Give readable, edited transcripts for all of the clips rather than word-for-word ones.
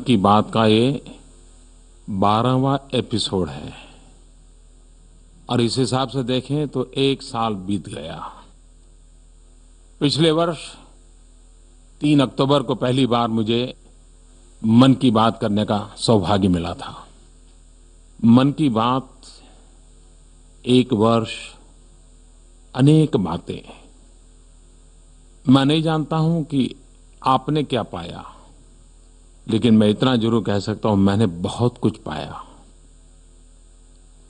की बात का ये 12वां एपिसोड है और इस हिसाब से देखें तो 1 साल बीत गया। पिछले वर्ष 3 अक्टूबर को पहली बार मुझे मन की बात करने का सौभाग्य मिला था। मन की बात 1 वर्ष, अनेक बातें। मैं नहीं जानता हूं कि आपने क्या पाया, लेकिन मैं इतना जरूर कह सकता हूं, मैंने बहुत कुछ पाया।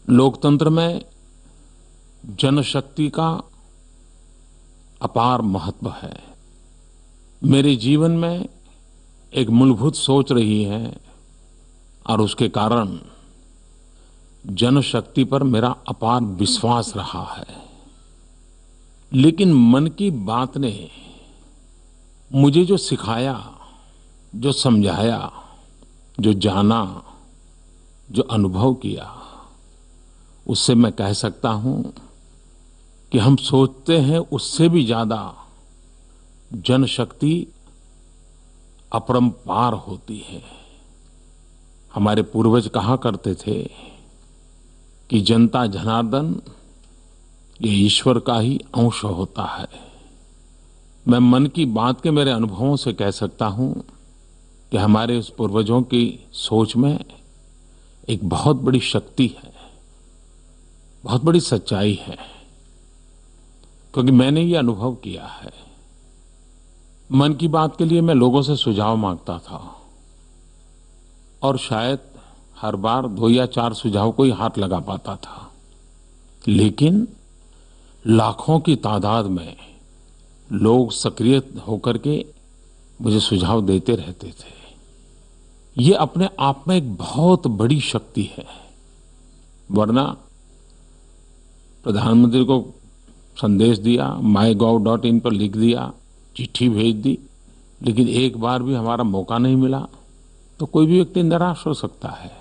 लोकतंत्र में जनशक्ति का अपार महत्व है। मेरे जीवन में एक मूलभूत सोच रही है और उसके कारण जनशक्ति पर मेरा अपार विश्वास रहा है। लेकिन मन की बात ने मुझे जो सिखाया, जो समझाया, जो जाना, जो अनुभव किया, उससे मैं कह सकता हूं कि हम सोचते हैं उससे भी ज्यादा जनशक्ति अपरंपार होती है। हमारे पूर्वज कहा करते थे कि जनता जनार्दन ये ईश्वर का ही अंश होता है। मैं मन की बात के मेरे अनुभवों से कह सकता हूं कि हमारे उस पूर्वजों की सोच में एक बहुत बड़ी शक्ति है, बहुत बड़ी सच्चाई है, क्योंकि मैंने ये अनुभव किया है। मन की बात के लिए मैं लोगों से सुझाव मांगता था और शायद हर बार 2 या 4 सुझाव को ही हाथ लगा पाता था, लेकिन लाखों की तादाद में लोग सक्रिय होकर के मुझे सुझाव देते रहते थे। ये अपने आप में एक बहुत बड़ी शक्ति है। वरना प्रधानमंत्री को संदेश दिया, mygov.in पर लिख दिया, चिट्ठी भेज दी, लेकिन एक बार भी हमारा मौका नहीं मिला तो कोई भी व्यक्ति निराश हो सकता है।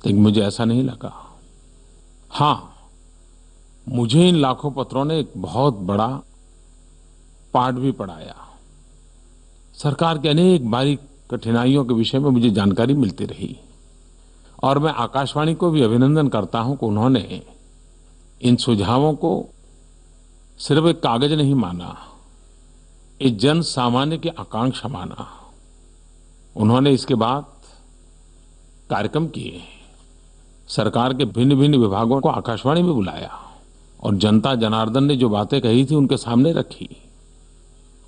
लेकिन मुझे ऐसा नहीं लगा। हाँ, मुझे इन लाखों पत्रों ने एक बहुत बड़ा पाठ भी पढ़ाया। सरकार के अनेक बारीक कठिनाइयों के विषय में मुझे जानकारी मिलती रही और मैं आकाशवाणी को भी अभिनंदन करता हूं कि उन्होंने इन सुझावों को सिर्फ एक कागज नहीं माना, एक जन सामान्य की आकांक्षा माना। उन्होंने इसके बाद कार्यक्रम किए, सरकार के भिन्न भिन्न विभागों को आकाशवाणी में बुलाया और जनता जनार्दन ने जो बातें कही थी उनके सामने रखी,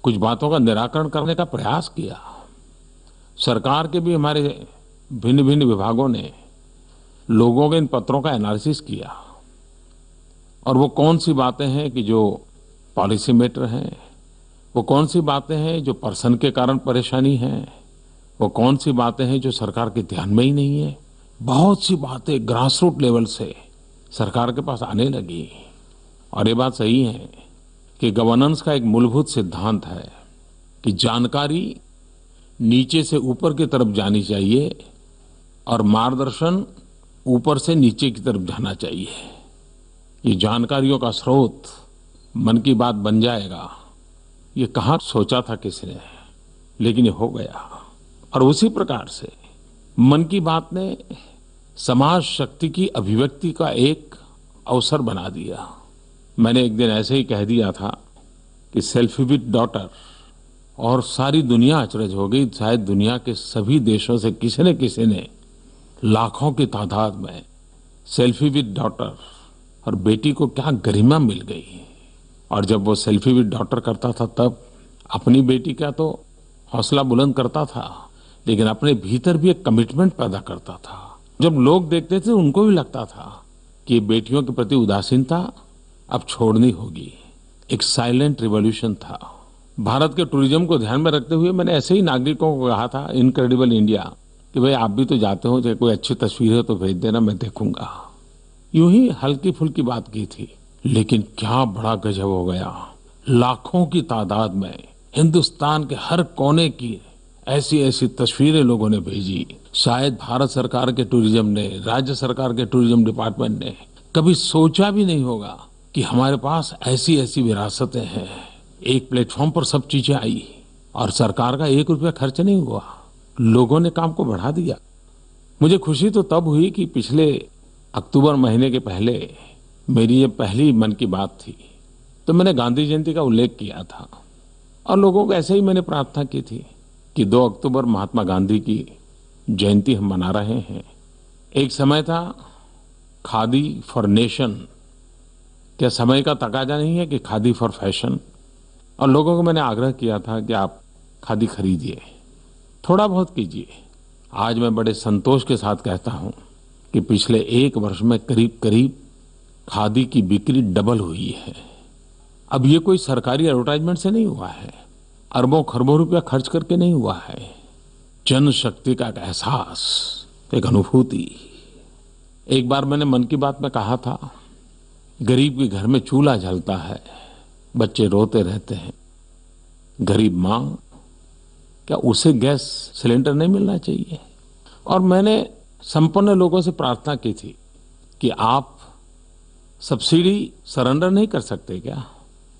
कुछ बातों का निराकरण करने का प्रयास किया। सरकार के भी हमारे भिन्न भिन्न विभागों ने लोगों के इन पत्रों का एनालिसिस किया और वो कौन सी बातें हैं कि जो पॉलिसी मैटर हैं, वो कौन सी बातें हैं जो पर्सन के कारण परेशानी है, वो कौन सी बातें हैं जो सरकार के ध्यान में ही नहीं है। बहुत सी बातें ग्रास रूट लेवल से सरकार के पास आने लगी। और ये बात सही है कि गवर्नेंस का एक मूलभूत सिद्धांत है कि जानकारी नीचे से ऊपर की तरफ जानी चाहिए और मार्गदर्शन ऊपर से नीचे की तरफ जाना चाहिए। ये जानकारियों का स्रोत मन की बात बन जाएगा, ये कहाँ सोचा था किसने, लेकिन ये हो गया। और उसी प्रकार से मन की बात ने समाज शक्ति की अभिव्यक्ति का एक अवसर बना दिया। मैंने एक दिन ऐसे ही कह दिया था कि सेल्फी विद डॉटर, और सारी दुनिया अचरज हो गई। शायद दुनिया के सभी देशों से किसी न किसी ने लाखों की तादाद में सेल्फी विद डॉटर, और बेटी को क्या गरिमा मिल गई। और जब वो सेल्फी विद डॉटर करता था तब अपनी बेटी का तो हौसला बुलंद करता था, लेकिन अपने भीतर भी एक कमिटमेंट पैदा करता था। जब लोग देखते थे उनको भी लगता था कि बेटियों के प्रति उदासीनता अब छोड़नी होगी। एक साइलेंट रिवॉल्यूशन था। भारत के टूरिज्म को ध्यान में रखते हुए मैंने ऐसे ही नागरिकों को कहा था, इनक्रेडिबल इंडिया, कि भाई आप भी तो जाते हो, चाहे कोई अच्छी तस्वीर है तो भेज देना, मैं देखूंगा। यूं ही हल्की फुल्की बात की थी, लेकिन क्या बड़ा गजब हो गया। लाखों की तादाद में हिंदुस्तान के हर कोने की ऐसी ऐसी तस्वीरें लोगों ने भेजी। शायद भारत सरकार के टूरिज्म ने, राज्य सरकार के टूरिज्म डिपार्टमेंट ने कभी सोचा भी नहीं होगा कि हमारे पास ऐसी ऐसी विरासतें हैं। एक प्लेटफॉर्म पर सब चीजें आई और सरकार का 1 रुपया खर्च नहीं हुआ। लोगों ने काम को बढ़ा दिया। मुझे खुशी तो तब हुई कि पिछले अक्टूबर महीने के पहले मेरी ये पहली मन की बात थी, तो मैंने गांधी जयंती का उल्लेख किया था और लोगों को ऐसे ही मैंने प्रार्थना की थी कि 2 अक्टूबर महात्मा गांधी की जयंती हम मना रहे हैं। एक समय था खादी फॉर नेशन, क्या समय का तकाजा नहीं है कि खादी फॉर फैशन? और लोगों को मैंने आग्रह किया था कि आप खादी खरीदिए, थोड़ा बहुत कीजिए। आज मैं बड़े संतोष के साथ कहता हूं कि पिछले 1 वर्ष में करीब करीब खादी की बिक्री डबल हुई है। अब ये कोई सरकारी एडवर्टाइजमेंट से नहीं हुआ है, अरबों खरबों रुपया खर्च करके नहीं हुआ है। जनशक्ति का एक एहसास, एक अनुभूति। एक बार मैंने मन की बात में कहा था, गरीब के घर में चूल्हा जलता है, बच्चे रोते रहते हैं, गरीब मां, क्या उसे गैस सिलेंडर नहीं मिलना चाहिए? और मैंने संपन्न लोगों से प्रार्थना की थी कि आप सब्सिडी सरेंडर नहीं कर सकते क्या?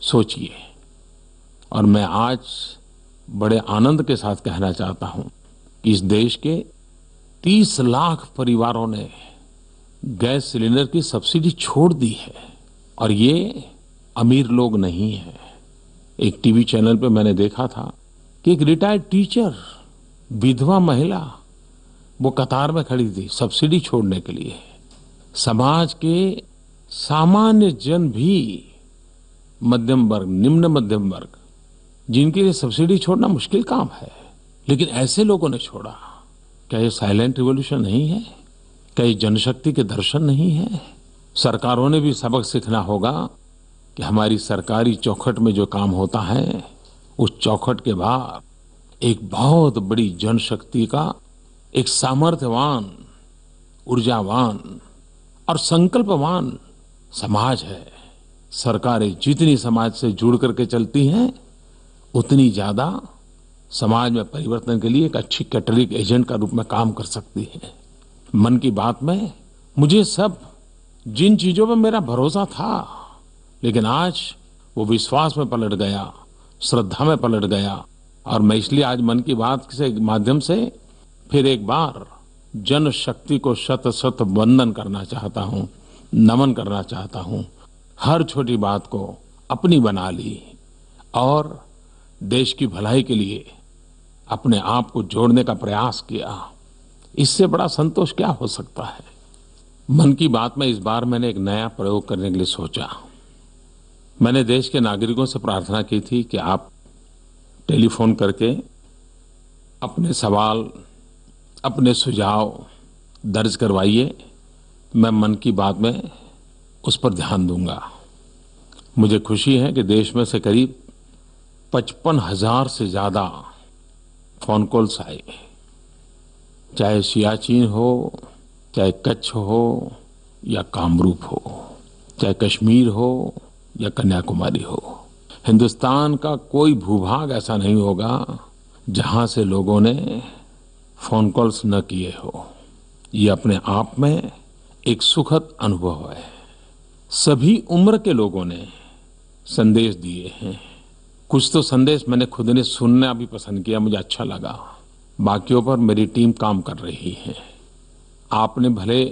सोचिए। और मैं आज बड़े आनंद के साथ कहना चाहता हूं कि इस देश के 30 लाख परिवारों ने गैस सिलेंडर की सब्सिडी छोड़ दी है। और ये अमीर लोग नहीं हैं। एक टीवी चैनल पे मैंने देखा था कि एक रिटायर्ड टीचर, विधवा महिला, वो कतार में खड़ी थी सब्सिडी छोड़ने के लिए। समाज के सामान्य जन भी, मध्यम वर्ग, निम्न मध्यम वर्ग, जिनके लिए सब्सिडी छोड़ना मुश्किल काम है, लेकिन ऐसे लोगों ने छोड़ा। क्या ये साइलेंट रिवॉल्यूशन नहीं है? क्या ये जनशक्ति के दर्शन नहीं है? सरकारों ने भी सबक सीखना होगा कि हमारी सरकारी चौखट में जो काम होता है, उस चौखट के बाहर एक बहुत बड़ी जनशक्ति का एक सामर्थ्यवान, ऊर्जावान और संकल्पवान समाज है। सरकारें जितनी समाज से जुड़ करके चलती हैं, उतनी ज्यादा समाज में परिवर्तन के लिए एक अच्छी कैटलिक एजेंट का रूप में काम कर सकती है। मन की बात में मुझे सब जिन चीजों में मेरा भरोसा था, लेकिन आज वो विश्वास में पलट गया, श्रद्धा में पलट गया। और मैं इसलिए आज मन की बात के माध्यम से फिर एक बार जनशक्ति को शत शत वंदन करना चाहता हूं, नमन करना चाहता हूं। हर छोटी बात को अपनी बना ली और देश की भलाई के लिए अपने आप को जोड़ने का प्रयास किया। इससे बड़ा संतोष क्या हो सकता है? मन की बात में इस बार मैंने एक नया प्रयोग करने के लिए सोचा। मैंने देश के नागरिकों से प्रार्थना की थी कि आप टेलीफोन करके अपने सवाल, अपने सुझाव दर्ज करवाइए। मैं मन की बात में उस पर ध्यान दूंगा। मुझे खुशी है कि देश में से करीब 55,000 से ज्यादा फोन कॉल्स आए, चाहे सियाचिन हो, चाहे कच्छ हो या कामरूप हो, चाहे कश्मीर हो या कन्याकुमारी हो। हिंदुस्तान का कोई भूभाग ऐसा नहीं होगा जहां से लोगों ने फोन कॉल्स न किए हो। ये अपने आप में एक सुखद अनुभव है। सभी उम्र के लोगों ने संदेश दिए हैं। कुछ तो संदेश मैंने खुद ने सुनना भी पसंद किया, मुझे अच्छा लगा। बाकियों पर मेरी टीम काम कर रही है। आपने भले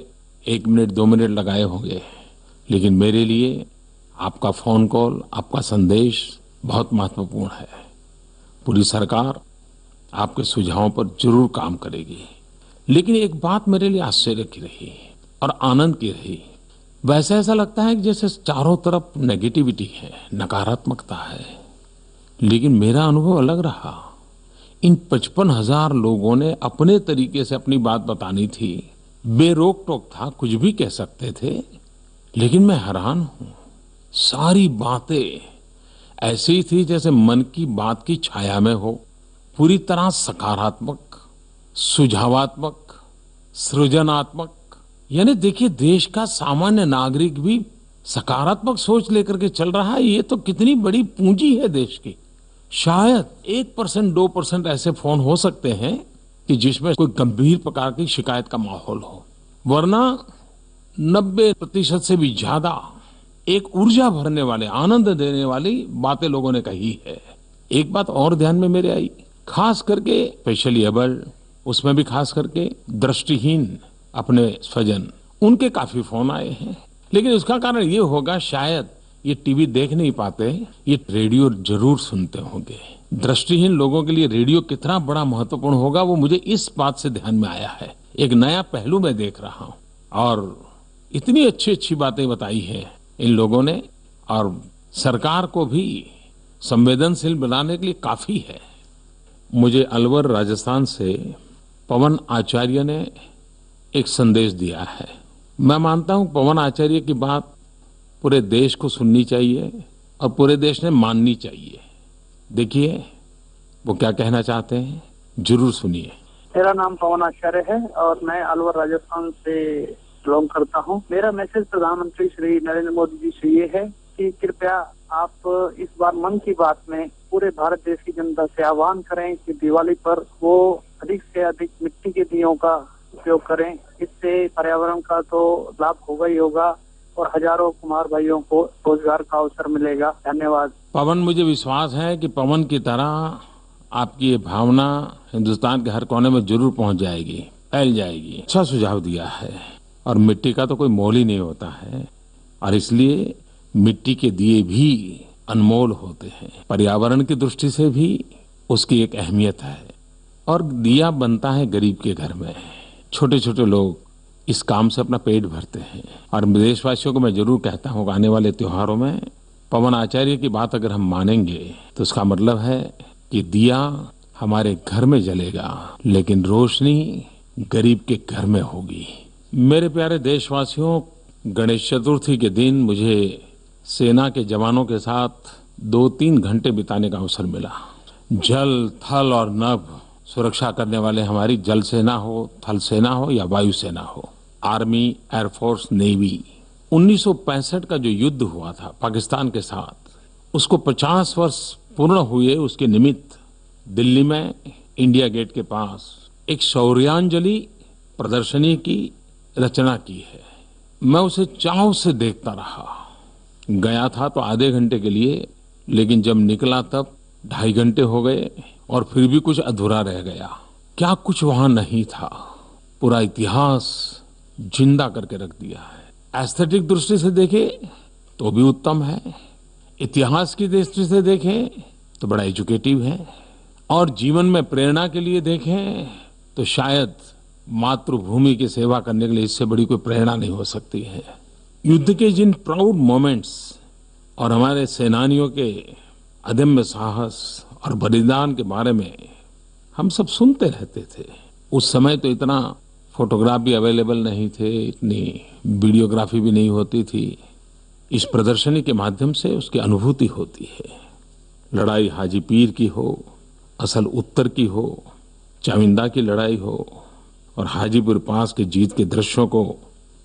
1 मिनट 2 मिनट लगाए होंगे, लेकिन मेरे लिए आपका फोन कॉल, आपका संदेश बहुत महत्वपूर्ण है। पूरी सरकार आपके सुझावों पर जरूर काम करेगी। लेकिन एक बात मेरे लिए आश्चर्य की रही और आनंद की रही। वैसे ऐसा लगता है कि जैसे चारों तरफ नेगेटिविटी है, नकारात्मकता है, लेकिन मेरा अनुभव अलग रहा। इन 55,000 लोगों ने अपने तरीके से अपनी बात बतानी थी, बेरोक टोक था, कुछ भी कह सकते थे। लेकिन मैं हैरान हूं, सारी बातें ऐसी थी जैसे मन की बात की छाया में हो, पूरी तरह सकारात्मक, सुझावात्मक, सृजनात्मक। यानी देखिए, देश का सामान्य नागरिक भी सकारात्मक सोच लेकर के चल रहा है। ये तो कितनी बड़ी पूंजी है देश की। शायद 1% 2% ऐसे फोन हो सकते हैं कि जिसमें कोई गंभीर प्रकार की शिकायत का माहौल हो, वरना 90% से भी ज्यादा एक ऊर्जा भरने वाले, आनंद देने वाली बातें लोगों ने कही है। एक बात और ध्यान में मेरे आई, खास करके स्पेशली एबल्ड, उसमें भी खास करके दृष्टिहीन अपने स्वजन, उनके काफी फोन आए हैं। लेकिन उसका कारण ये होगा, शायद ये टीवी देख नहीं पाते, ये रेडियो जरूर सुनते होंगे। दृष्टिहीन लोगों के लिए रेडियो कितना बड़ा महत्वपूर्ण होगा, वो मुझे इस बात से ध्यान में आया है। एक नया पहलू मैं देख रहा हूँ और इतनी अच्छी अच्छी बातें बताई हैं इन लोगों ने, और सरकार को भी संवेदनशील बनाने के लिए काफी है। मुझे अलवर राजस्थान से पवन आचार्य ने एक संदेश दिया है। मैं मानता हूं पवन आचार्य की बात पूरे देश को सुननी चाहिए और पूरे देश ने माननी चाहिए। देखिए वो क्या कहना चाहते हैं, जरूर सुनिए। मेरा नाम पवन आचार्य है और मैं अलवर राजस्थान से बिलोंग करता हूं। मेरा मैसेज प्रधानमंत्री श्री नरेंद्र मोदी जी से ये है कि कृपया आप इस बार मन की बात में पूरे भारत देश की जनता से आह्वान करें कि दिवाली पर वो अधिक से अधिक मिट्टी के दियों का उपयोग करें। इससे पर्यावरण का तो लाभ होगा ही होगा और हजारों कुम्हार भाइयों को रोजगार का अवसर मिलेगा। धन्यवाद। पवन, मुझे विश्वास है कि पवन की तरह आपकी ये भावना हिंदुस्तान के हर कोने में जरूर पहुंच जाएगी, फैल जाएगी। अच्छा सुझाव दिया है और मिट्टी का तो कोई मोल ही नहीं होता है और इसलिए मिट्टी के दिए भी अनमोल होते हैं। पर्यावरण की दृष्टि से भी उसकी एक अहमियत है और दिया बनता है गरीब के घर में। छोटे छोटे लोग इस काम से अपना पेट भरते हैं और देशवासियों को मैं जरूर कहता हूँ आने वाले त्योहारों में पवन आचार्य की बात अगर हम मानेंगे तो उसका मतलब है कि दिया हमारे घर में जलेगा लेकिन रोशनी गरीब के घर में होगी। मेरे प्यारे देशवासियों, गणेश चतुर्थी के दिन मुझे सेना के जवानों के साथ 2-3 घंटे बिताने का अवसर मिला। जल, थल और नभ सुरक्षा करने वाले हमारी जल सेना हो, थल सेना हो या वायु सेना हो, आर्मी, एयरफोर्स, नेवी, 1965 का जो युद्ध हुआ था पाकिस्तान के साथ, उसको 50 वर्ष पूर्ण हुए उसके निमित्त दिल्ली में इंडिया गेट के पास एक शौर्यांजलि प्रदर्शनी की रचना की है। मैं उसे चाव से देखता रहा। गया था तो आधे घंटे के लिए, लेकिन जब निकला तब 2.5 घंटे हो गए और फिर भी कुछ अधूरा रह गया। क्या कुछ वहां नहीं था, पूरा इतिहास जिंदा करके रख दिया है। एस्थेटिक दृष्टि से देखे तो भी उत्तम है, इतिहास की दृष्टि से देखें तो बड़ा एजुकेटिव है और जीवन में प्रेरणा के लिए देखें तो शायद मातृभूमि की सेवा करने के लिए इससे बड़ी कोई प्रेरणा नहीं हो सकती है। युद्ध के जिन प्राउड मोमेंट्स और हमारे सेनानियों के अदम्य साहस और बलिदान के बारे में हम सब सुनते रहते थे। उस समय तो इतना फोटोग्राफ भी अवेलेबल नहीं थे, इतनी वीडियोग्राफी भी नहीं होती थी। इस प्रदर्शनी के माध्यम से उसकी अनुभूति होती है। लड़ाई हाजी पीर की हो, असल उत्तर की हो, चाविंदा की लड़ाई हो और हाजीपुर पास के जीत के दृश्यों को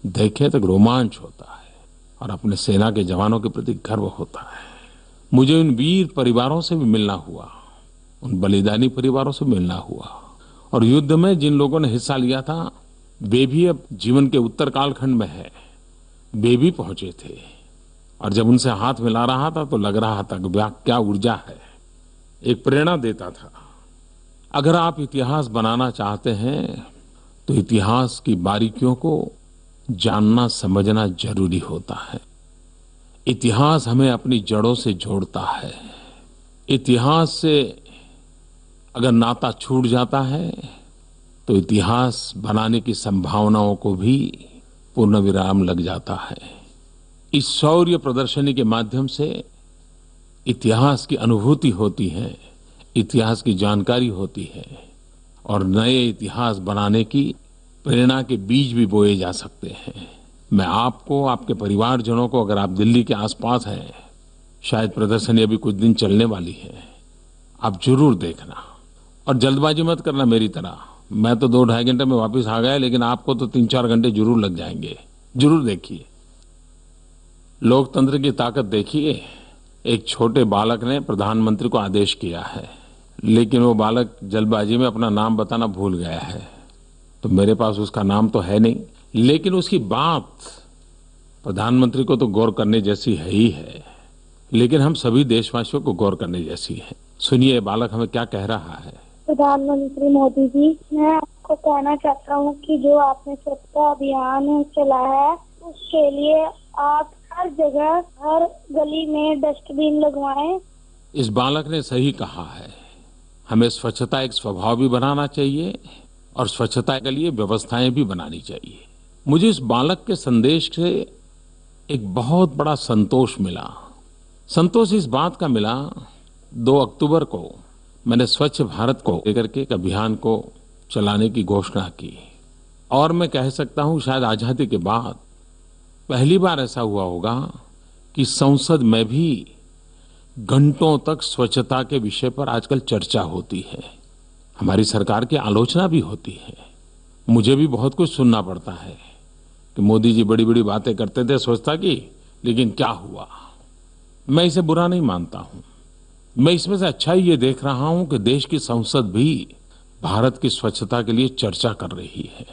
देखें तो रोमांच होता है और अपने सेना के जवानों के प्रति गर्व होता है। मुझे उन वीर परिवारों से भी मिलना हुआ, उन बलिदानी परिवारों से मिलना हुआ और युद्ध में जिन लोगों ने हिस्सा लिया था वे भी अब जीवन के उत्तर कालखंड में है, वे भी पहुंचे थे और जब उनसे हाथ मिला रहा था तो लग रहा था कि क्या ऊर्जा है, एक प्रेरणा देता था। अगर आप इतिहास बनाना चाहते हैं तो इतिहास की बारीकियों को जानना समझना जरूरी होता है। इतिहास हमें अपनी जड़ों से जोड़ता है। इतिहास से अगर नाता छूट जाता है तो इतिहास बनाने की संभावनाओं को भी पूर्ण विराम लग जाता है। इस शौर्य प्रदर्शनी के माध्यम से इतिहास की अनुभूति होती है, इतिहास की जानकारी होती है और नए इतिहास बनाने की प्रेरणा के बीज भी बोए जा सकते हैं। मैं आपको, आपके परिवारजनों को, अगर आप दिल्ली के आसपास हैं, शायद प्रदर्शनी अभी कुछ दिन चलने वाली है, आप जरूर देखना और जल्दबाजी मत करना मेरी तरह। मैं तो 2-2.5 घंटे में वापस आ गया, लेकिन आपको तो 3-4 घंटे जरूर लग जाएंगे। जरूर देखिए। लोकतंत्र की ताकत देखिए। एक छोटे बालक ने प्रधानमंत्री को आदेश किया है, लेकिन वो बालक जल्दबाजी में अपना नाम बताना भूल गया है, तो मेरे पास उसका नाम तो है नहीं, लेकिन उसकी बात प्रधानमंत्री को तो गौर करने जैसी है ही है, लेकिन हम सभी देशवासियों को गौर करने जैसी है। सुनिए बालक हमें क्या कह रहा है। प्रधानमंत्री मोदी जी, मैं आपको कहना चाहता हूँ कि जो आपने स्वच्छता अभियान चलाया है उसके लिए आप हर जगह, हर गली में डस्टबिन लगवाएं। इस बालक ने सही कहा है। हमें स्वच्छता एक स्वभाव भी बनाना चाहिए और स्वच्छता के लिए व्यवस्थाएं भी बनानी चाहिए। मुझे इस बालक के संदेश से एक बहुत बड़ा संतोष मिला। संतोष इस बात का मिला, 2 अक्टूबर को मैंने स्वच्छ भारत को लेकर के एक अभियान को चलाने की घोषणा की और मैं कह सकता हूं शायद आजादी के बाद पहली बार ऐसा हुआ होगा कि संसद में भी घंटों तक स्वच्छता के विषय पर आजकल चर्चा होती है। हमारी सरकार की आलोचना भी होती है। मुझे भी बहुत कुछ सुनना पड़ता है कि मोदी जी बड़ी बड़ी बातें करते थे स्वच्छता की, लेकिन क्या हुआ। मैं इसे बुरा नहीं मानता हूं। मैं इसमें से अच्छा ये देख रहा हूं कि देश की संसद भी भारत की स्वच्छता के लिए चर्चा कर रही है।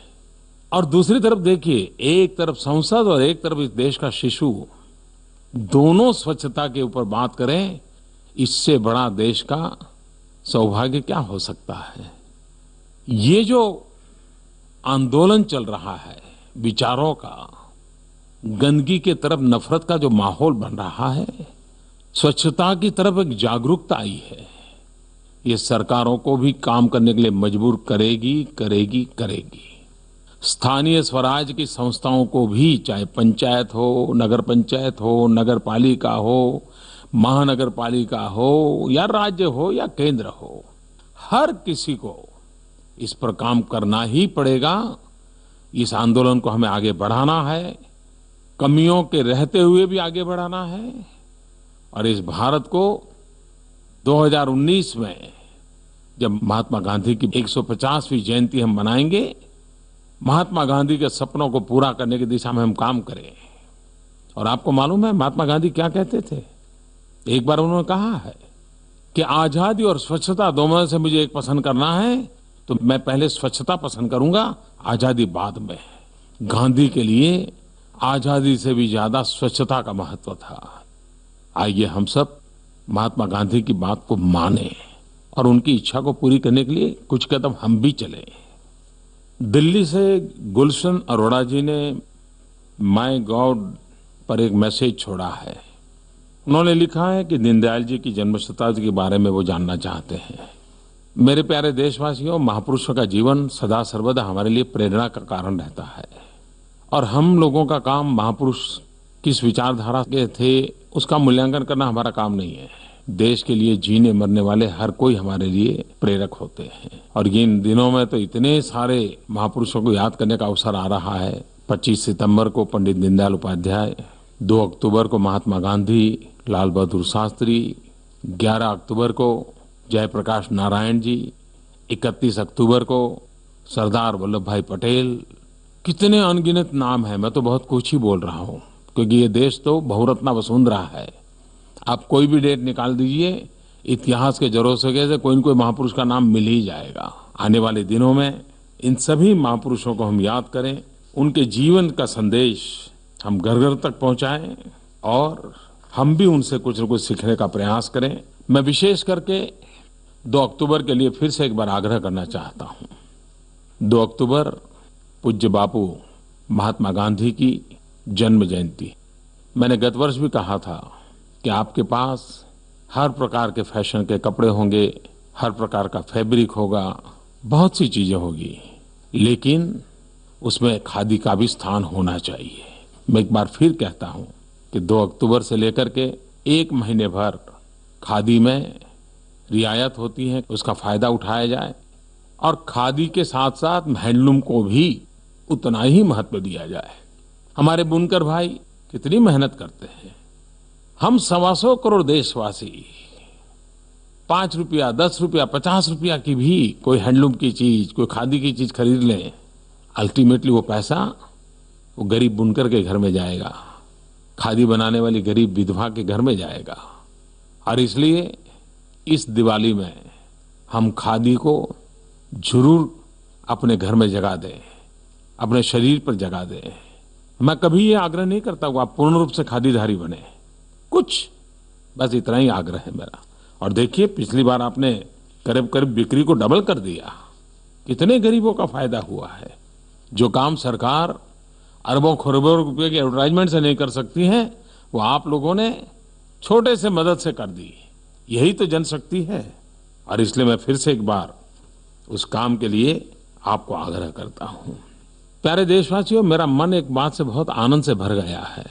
और दूसरी तरफ देखिए, एक तरफ संसद और एक तरफ इस देश का शिशु, दोनों स्वच्छता के ऊपर बात करें, इससे बड़ा देश का सौभाग्य क्या हो सकता है। ये जो आंदोलन चल रहा है विचारों का, गंदगी के तरफ नफरत का जो माहौल बन रहा है, स्वच्छता की तरफ एक जागरूकता आई है, ये सरकारों को भी काम करने के लिए मजबूर करेगी करेगी करेगी। स्थानीय स्वराज की संस्थाओं को भी, चाहे पंचायत हो, नगर पंचायत हो, नगर पालिका हो, महानगर पालिका हो या राज्य हो या केंद्र हो, हर किसी को इस पर काम करना ही पड़ेगा। इस आंदोलन को हमें आगे बढ़ाना है, कमियों के रहते हुए भी आगे बढ़ाना है और इस भारत को 2019 में जब महात्मा गांधी की 150वीं जयंती हम मनाएंगे, महात्मा गांधी के सपनों को पूरा करने की दिशा में हम काम करें। और आपको मालूम है महात्मा गांधी क्या कहते थे? एक बार उन्होंने कहा है कि आजादी और स्वच्छता दोनों में से मुझे एक पसंद करना है तो मैं पहले स्वच्छता पसंद करूंगा, आजादी बाद में। गांधी के लिए आजादी से भी ज्यादा स्वच्छता का महत्व था। आइए हम सब महात्मा गांधी की बात को माने और उनकी इच्छा को पूरी करने के लिए कुछ कदम हम भी चलें। दिल्ली से गुलशन अरोड़ा जी ने माय गॉव पर एक मैसेज छोड़ा है। उन्होंने लिखा है कि दीनदयाल जी की जन्म शताब्दी के बारे में वो जानना चाहते हैं। मेरे प्यारे देशवासियों, महापुरुषों का जीवन सदा सर्वदा हमारे लिए प्रेरणा का कारण रहता है और हम लोगों का काम महापुरुष किस विचारधारा के थे उसका मूल्यांकन करना हमारा काम नहीं है। देश के लिए जीने मरने वाले हर कोई हमारे लिए प्रेरक होते हैं और इन दिनों में तो इतने सारे महापुरुषों को याद करने का अवसर आ रहा है। 25 सितंबर को पंडित दीनदयाल उपाध्याय, 2 अक्टूबर को महात्मा गांधी, लाल बहादुर शास्त्री, 11 अक्टूबर को जयप्रकाश नारायण जी, 31 अक्टूबर को सरदार वल्लभ भाई पटेल। कितने अनगिनत नाम हैं। मैं तो बहुत कुछ ही बोल रहा हूं क्योंकि ये देश तो बहुरत्ना वसुंधरा है। आप कोई भी डेट निकाल दीजिए, इतिहास के जरोसे से कोई न कोई महापुरुष का नाम मिल ही जाएगा। आने वाले दिनों में इन सभी महापुरुषों को हम याद करें, उनके जीवन का संदेश हम घर घर तक पहुंचाएं और हम भी उनसे कुछ न कुछ सीखने का प्रयास करें। मैं विशेष करके 2 अक्टूबर के लिए फिर से एक बार आग्रह करना चाहता हूं। 2 अक्टूबर पूज्य बापू महात्मा गांधी की जन्म जयंती। मैंने गत वर्ष भी कहा था कि आपके पास हर प्रकार के फैशन के कपड़े होंगे, हर प्रकार का फैब्रिक होगा, बहुत सी चीजें होगी, लेकिन उसमें खादी का भी स्थान होना चाहिए। मैं एक बार फिर कहता हूं कि 2 अक्टूबर से लेकर के 1 महीने भर खादी में रियायत होती है, उसका फायदा उठाया जाए और खादी के साथ साथ हैंडलूम को भी उतना ही महत्व दिया जाए। हमारे बुनकर भाई कितनी मेहनत करते हैं। हम 125 करोड़ देशवासी 5 रुपया, 10 रुपया, 50 रुपया की भी कोई हैंडलूम की चीज, कोई खादी की चीज खरीद लें, अल्टीमेटली वो पैसा वो गरीब बुनकर के घर में जाएगा, खादी बनाने वाली गरीब विधवा के घर में जाएगा। और इसलिए इस दिवाली में हम खादी को जरूर अपने घर में जगा दें, अपने शरीर पर जगा दें। मैं कभी ये आग्रह नहीं करता हूं आप पूर्ण रूप से खादीधारी बने, कुछ बस इतना ही आग्रह है मेरा। और देखिए, पिछली बार आपने करीब करीब बिक्री को डबल कर दिया। कितने गरीबों का फायदा हुआ है। जो काम सरकार अरबों खरबों रुपए के एडवर्टाइजमेंट से नहीं कर सकती है, वो आप लोगों ने छोटे से मदद से कर दी। यही तो जनशक्ति है। और इसलिए मैं फिर से एक बार उस काम के लिए आपको आग्रह करता हूं। प्यारे देशवासियों, मेरा मन एक बात से बहुत आनंद से भर गया है।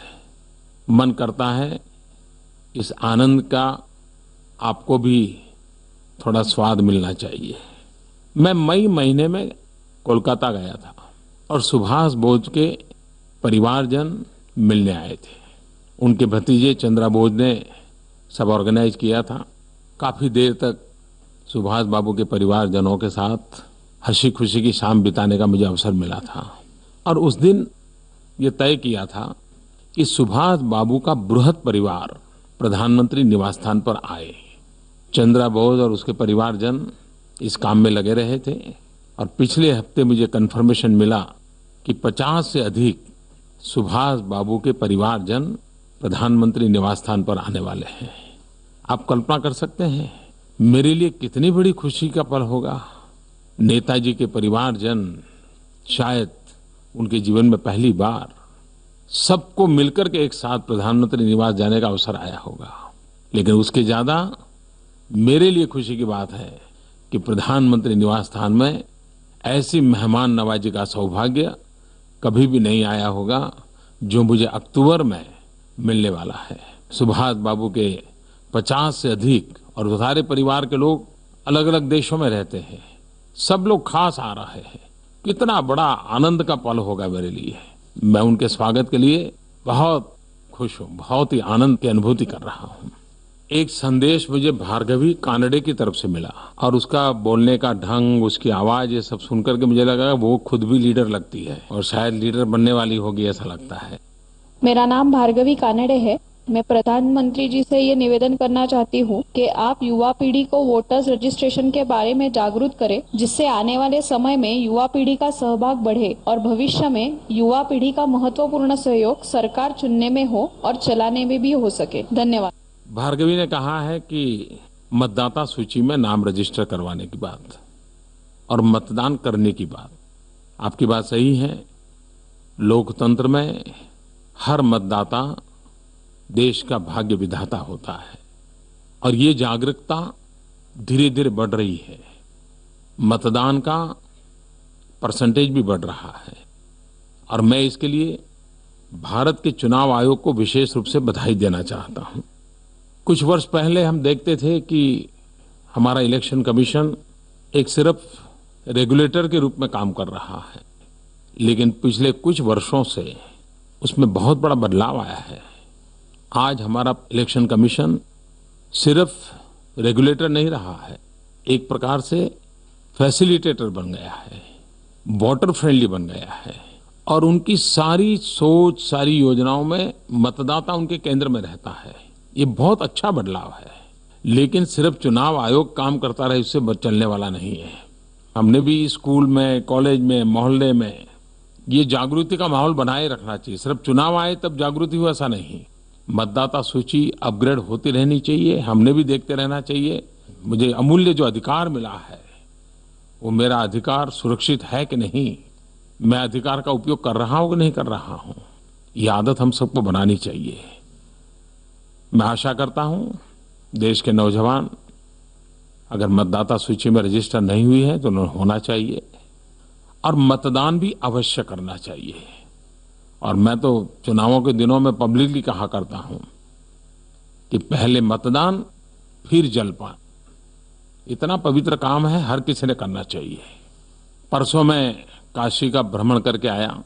मन करता है इस आनंद का आपको भी थोड़ा स्वाद मिलना चाहिए। मैं मई महीने में कोलकाता गया था और सुभाष बोस के परिवारजन मिलने आए थे। उनके भतीजे चंद्रा बोस ने सब ऑर्गेनाइज किया था। काफ़ी देर तक सुभाष बाबू के परिवारजनों के साथ हंसी खुशी की शाम बिताने का मुझे अवसर मिला था। और उस दिन ये तय किया था कि सुभाष बाबू का बृहद परिवार प्रधानमंत्री निवास स्थान पर आए। चंद्रा बोस और उसके परिवारजन इस काम में लगे रहे थे। और पिछले हफ्ते मुझे कन्फर्मेशन मिला कि 50 से अधिक सुभाष बाबू के परिवारजन प्रधानमंत्री निवास स्थान पर आने वाले हैं। आप कल्पना कर सकते हैं मेरे लिए कितनी बड़ी खुशी का पल होगा। नेताजी के परिवारजन शायद उनके जीवन में पहली बार सबको मिलकर के एक साथ प्रधानमंत्री निवास जाने का अवसर आया होगा। लेकिन उसके ज्यादा मेरे लिए खुशी की बात है कि प्रधानमंत्री निवास स्थान में ऐसी मेहमान नवाजी का सौभाग्य कभी भी नहीं आया होगा जो मुझे अक्टूबर में मिलने वाला है। सुभाष बाबू के 50 से अधिक और सारे परिवार के लोग अलग अलग देशों में रहते हैं। सब लोग खास आ रहे हैं। कितना बड़ा आनंद का पल होगा मेरे लिए। मैं उनके स्वागत के लिए बहुत खुश हूँ, बहुत ही आनंद की अनुभूति कर रहा हूँ। एक संदेश मुझे भार्गवी कानडे की तरफ से मिला और उसका बोलने का ढंग, उसकी आवाज, ये सब सुनकर के मुझे लगा वो खुद भी लीडर लगती है और शायद लीडर बनने वाली होगी, ऐसा लगता है। मेरा नाम भार्गवी कानडे है। मैं प्रधानमंत्री जी से ये निवेदन करना चाहती हूँ कि आप युवा पीढ़ी को वोटर्स रजिस्ट्रेशन के बारे में जागरूक करें, जिससे आने वाले समय में युवा पीढ़ी का सहभाग बढ़े और भविष्य में युवा पीढ़ी का महत्वपूर्ण सहयोग सरकार चुनने में हो और चलाने में भी हो सके। धन्यवाद। भार्गवी ने कहा है कि मतदाता सूची में नाम रजिस्टर करवाने की बात और मतदान करने की बात। आपकी बात सही है। लोकतंत्र में हर मतदाता देश का भाग्य विधाता होता है और ये जागरूकता धीरे धीरे बढ़ रही है। मतदान का परसेंटेज भी बढ़ रहा है और मैं इसके लिए भारत के चुनाव आयोग को विशेष रूप से बधाई देना चाहता हूं। कुछ वर्ष पहले हम देखते थे कि हमारा इलेक्शन कमीशन एक सिर्फ रेगुलेटर के रूप में काम कर रहा है, लेकिन पिछले कुछ वर्षों से उसमें बहुत बड़ा बदलाव आया है। आज हमारा इलेक्शन कमीशन सिर्फ रेगुलेटर नहीं रहा है, एक प्रकार से फैसिलिटेटर बन गया है, वोटर फ्रेंडली बन गया है और उनकी सारी सोच, सारी योजनाओं में मतदाता उनके केंद्र में रहता है। ये बहुत अच्छा बदलाव है। लेकिन सिर्फ चुनाव आयोग काम करता रहे इससे चलने वाला नहीं है। हमने भी स्कूल में, कॉलेज में, मोहल्ले में ये जागृति का माहौल बनाए रखना चाहिए। सिर्फ चुनाव आए तब जागृति हो ऐसा नहीं। मतदाता सूची अपग्रेड होती रहनी चाहिए। हमने भी देखते रहना चाहिए। मुझे अमूल्य जो अधिकार मिला है वो मेरा अधिकार सुरक्षित है कि नहीं, मैं अधिकार का उपयोग कर रहा हूं कि नहीं कर रहा हूं, ये आदत हम सबको बनानी चाहिए। मैं आशा करता हूं देश के नौजवान अगर मतदाता सूची में रजिस्टर नहीं हुई है तो उन्हें होना चाहिए और मतदान भी अवश्य करना चाहिए। और मैं तो चुनावों के दिनों में पब्लिकली कहा करता हूं कि पहले मतदान फिर जलपान। इतना पवित्र काम है, हर किसी ने करना चाहिए। परसों मैं काशी का भ्रमण करके आया,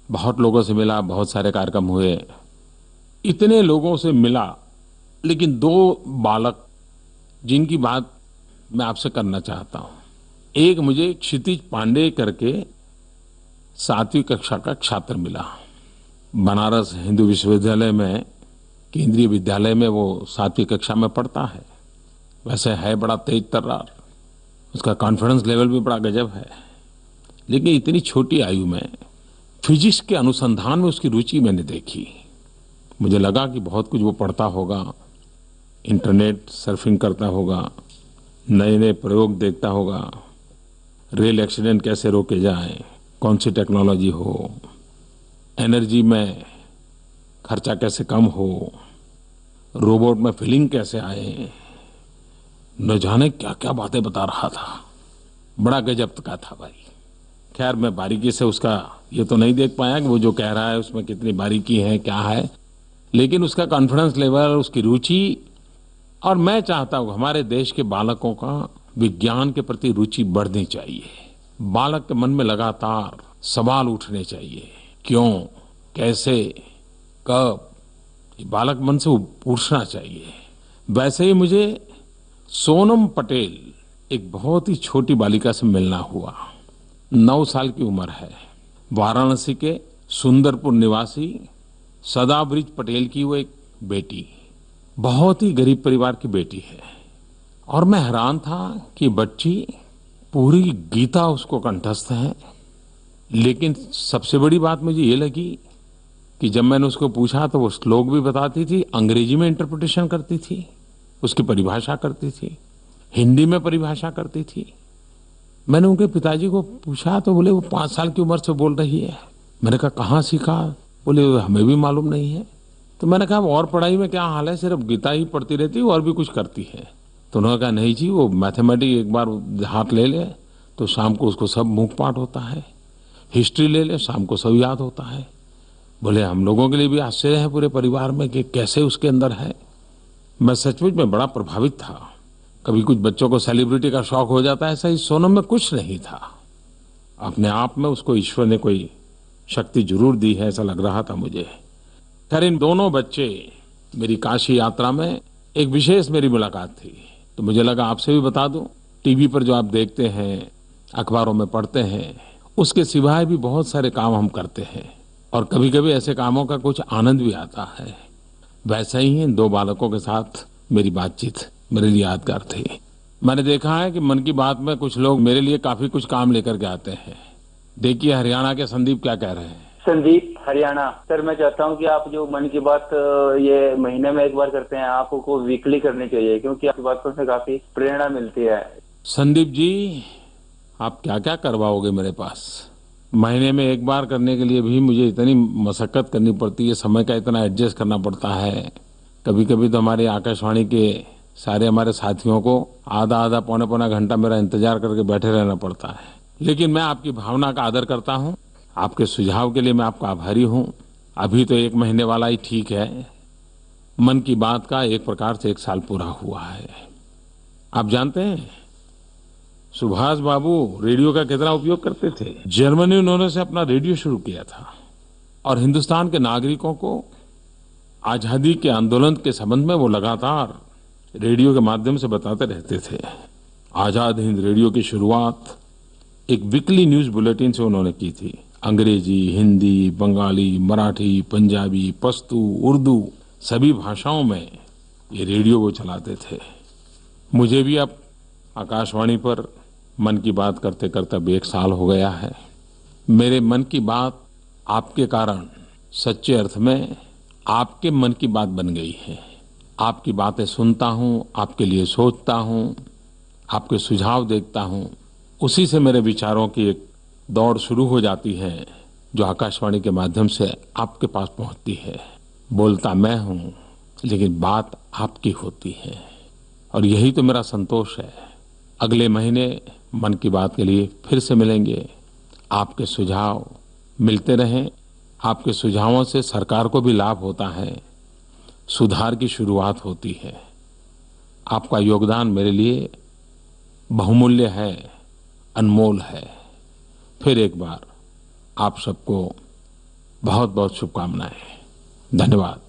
बहुत लोगों से मिला, बहुत सारे कार्यक्रम हुए, इतने लोगों से मिला, लेकिन 2 बालक जिनकी बात मैं आपसे करना चाहता हूं। एक मुझे क्षितिज पांडे करके 7वीं कक्षा का छात्र मिला। बनारस हिंदू विश्वविद्यालय में, केंद्रीय विद्यालय में वो 7वीं कक्षा में पढ़ता है। वैसे है बड़ा तेज तर्रार, उसका कॉन्फिडेंस लेवल भी बड़ा गजब है। लेकिन इतनी छोटी आयु में फिजिक्स के अनुसंधान में उसकी रुचि मैंने देखी। मुझे लगा कि बहुत कुछ वो पढ़ता होगा, इंटरनेट सर्फिंग करता होगा, नए नए प्रयोग देखता होगा, रेल एक्सीडेंट कैसे रोके जाएं, कौन सी टेक्नोलॉजी हो, एनर्जी में खर्चा कैसे कम हो, रोबोट में फिलिंग कैसे आए, न जाने क्या क्या बातें बता रहा था। बड़ा गजब का था भाई। खैर मैं बारीकी से उसका ये तो नहीं देख पाया कि वो जो कह रहा है उसमें कितनी बारीकी है, क्या है, लेकिन उसका कॉन्फिडेंस लेवल, उसकी रुचि, और मैं चाहता हूँ हमारे देश के बालकों का विज्ञान के प्रति रुचि बढ़नी चाहिए। बालक के मन में लगातार सवाल उठने चाहिए, क्यों, कैसे, कब, ये बालक मन से पूछना चाहिए। वैसे ही मुझे सोनम पटेल, एक बहुत ही छोटी बालिका से मिलना हुआ। 9 साल की उम्र है, वाराणसी के सुंदरपुर निवासी सदाब्रिज पटेल की वो एक बेटी, बहुत ही गरीब परिवार की बेटी है। और मैं हैरान था कि बच्ची पूरी गीता उसको कंठस्थ है। लेकिन सबसे बड़ी बात मुझे ये लगी कि जब मैंने उसको पूछा तो वो श्लोक भी बताती थी, अंग्रेजी में इंटरप्रिटेशन करती थी, उसकी परिभाषा करती थी, हिंदी में परिभाषा करती थी। मैंने उनके पिताजी को पूछा तो बोले वो 5 साल की उम्र से बोल रही है। मैंने कहा कहाँ सीखा? बोले हमें भी मालूम नहीं है। तो मैंने कहा और पढ़ाई में क्या हाल है, सिर्फ गीता ही पढ़ती रहती है और भी कुछ करती है? तो उन्होंने कहा नहीं जी, वो मैथमेटिक्स एक बार हाथ ले ले तो शाम को उसको सब मुंह पाठ होता है, हिस्ट्री ले ले शाम को सब याद होता है। बोले हम लोगों के लिए भी आश्चर्य है पूरे परिवार में कि कैसे उसके अंदर है। मैं सचमुच में बड़ा प्रभावित था। कभी कुछ बच्चों को सेलिब्रिटी का शौक हो जाता है, ऐसा ही सोनम में कुछ नहीं था। अपने आप में उसको ईश्वर ने कोई शक्ति जरूर दी है, ऐसा लग रहा था मुझे। खैर इन दोनों बच्चे मेरी काशी यात्रा में एक विशेष मेरी मुलाकात थी, तो मुझे लगा आपसे भी बता दूं। टीवी पर जो आप देखते हैं, अखबारों में पढ़ते हैं, उसके सिवाय भी बहुत सारे काम हम करते हैं और कभी कभी ऐसे कामों का कुछ आनंद भी आता है। वैसे ही इन 2 बालकों के साथ मेरी बातचीत मेरे लिए यादगार थी। मैंने देखा है कि मन की बात में कुछ लोग मेरे लिए काफी कुछ काम लेकर के आते हैं। देखिए हरियाणा के संदीप क्या कह रहे हैं। संदीप हरियाणा सर, मैं चाहता हूं कि आप जो मन की बात ये महीने में एक बार करते हैं, आपको वीकली करनी चाहिए, क्योंकि आपकी बातों से काफी प्रेरणा मिलती है। संदीप जी आप क्या क्या करवाओगे मेरे पास? महीने में एक बार करने के लिए भी मुझे इतनी मशक्कत करनी पड़ती है, समय का इतना एडजस्ट करना पड़ता है। कभी कभी तो हमारी आकाशवाणी के सारे हमारे साथियों को आधा आधा पौने पौना घंटा मेरा इंतजार करके बैठे रहना पड़ता है। लेकिन मैं आपकी भावना का आदर करता हूँ, आपके सुझाव के लिए मैं आपका आभारी हूँ। अभी तो 1 महीने वाला ही ठीक है, मन की बात का एक प्रकार से 1 साल पूरा हुआ है। आप जानते हैं सुभाष बाबू रेडियो का कितना उपयोग करते थे। जर्मनी उन्होंने से अपना रेडियो शुरू किया था और हिंदुस्तान के नागरिकों को आजादी के आंदोलन के संबंध में वो लगातार रेडियो के माध्यम से बताते रहते थे। आजाद हिंद रेडियो की शुरुआत एक वीकली न्यूज बुलेटिन से उन्होंने की थी। अंग्रेजी, हिंदी, बंगाली, मराठी, पंजाबी, पश्तो, उर्दू सभी भाषाओं में ये रेडियो वो चलाते थे। मुझे भी अब आकाशवाणी पर मन की बात करते करते अब 1 साल हो गया है। मेरे मन की बात आपके कारण सच्चे अर्थ में आपके मन की बात बन गई है। आपकी बातें सुनता हूँ, आपके लिए सोचता हूँ, आपके सुझाव देखता हूँ, उसी से मेरे विचारों की एक दौड़ शुरू हो जाती है जो आकाशवाणी के माध्यम से आपके पास पहुँचती है। बोलता मैं हूँ लेकिन बात आपकी होती है और यही तो मेरा संतोष है। अगले महीने मन की बात के लिए फिर से मिलेंगे। आपके सुझाव मिलते रहें। आपके सुझावों से सरकार को भी लाभ होता है, सुधार की शुरुआत होती है। आपका योगदान मेरे लिए बहुमूल्य है, अनमोल है। फिर एक बार आप सबको बहुत बहुत शुभकामनाएं। धन्यवाद।